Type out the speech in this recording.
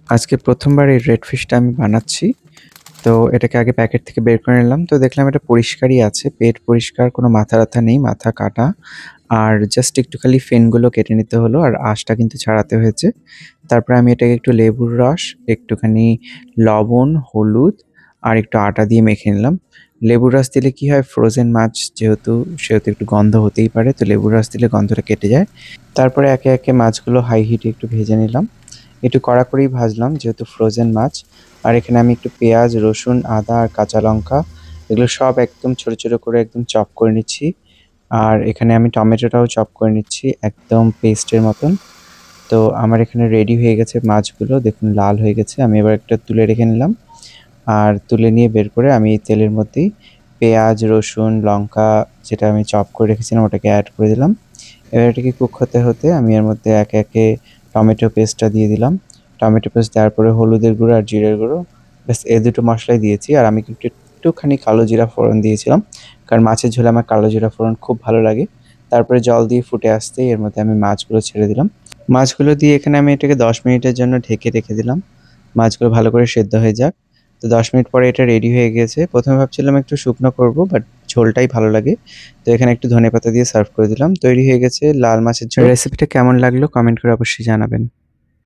আজকে ১ম বার এই রেড ফিশটা আমি বানাচ্ছি। তো এটাকে আগে প্যাকেট থেকে বের করে নিলাম। তো দেখলাম এটা পরিষ্কারই আছে। পেট পরিষ্কার, কোনো মাথা-টাথা নেই, মাথা কাটা। আর জাস্ট একটু খালি ফিনগুলো কেটে নিতে হলো আর আঁশটা কিন্তু ছাড়াতে হয়েছে। তারপরে আমি এটাকে একটু লেবুর রস, একটুখানি লবণ, হলুদ আর একটু আটা দিয়ে মেখে নিলাম। লেবুর রস দিলে কি হয়, ফ্রোজেন মাছ সেহেতু একটু গন্ধ হতেই পারে। তো লেবুর রস দিলে গন্ধটা কেটে যায়। তারপরে একে, একে মাছগুলো হাই হিটে একটু ভেজে নিলাম। একটু কড়া করেই ভাজলাম যেহেতু ফ্রোজেন মাছ। আর এখানে আমি একটু পেঁয়াজ, রসুন, আদা আর কাঁচা লঙ্কা এগুলো সব একদম ছোট, ছোট করে একদম চপ করে নিচ্ছি। আর এখানে আমি টমেটোটাও চপ করে নিচ্ছি একদম পেস্টের মতন। তো আমার এখানে রেডি হয়ে গেছে মাছগুলো। দেখুন লাল হয়ে গেছে। আমি এবার একটা তুলে রেখে নিলাম। আর তুলে নিয়ে বের করে আমি এই তেলের মধ্যেই পেঁয়াজ, রসুন, লঙ্কা যেটা আমি চপ করে রেখেছিলাম ওটাকে এড করে দিলাম। এবার এটাকে কুক হতে, হতে আমি এর মধ্যে একে, একে টমেটো পেস্টটা দিয়ে দিলাম। টমেটো পেস্ট দেওয়ার পরে হলুদের গুঁড়ো আর জিরের গুঁড়ো ব্যাস এই দুটো মশলাই দিয়েছি। আর আমি কিন্তু একটুখানি কালো জিরা ফোড়ন দিয়েছিলাম। কারণ মাছের ঝোলে আমার কালো জিরা ফোড়ন খুব ভালো লাগে। তারপরে জল দিয়ে ফুটে আসতেই এর মধ্যে আমি মাছগুলো ছেড়ে দিলাম। মাছগুলো দিয়ে এখানে আমি এটাকে ১০ মিনিটের জন্য ঢেকে রেখে দিলাম। মাছগুলো ভালো করে সেদ্ধ হয়ে যাক। তো ১০ মিনিট পরে এটা রেডি হয়ে গিয়েছে। ১ম এ ভাবছিলাম একটু শুকনো করব বাট ঝোলটাই ভালো লাগে। তো এখানে একটু ধনেপাতা দিয়ে সার্ভ করে দিলাম। তৈরি হয়ে গেছে লাল মাছের ঝোল। রেসিপিটা কেমন লাগলো কমেন্ট করে অবশ্যই জানাবেন।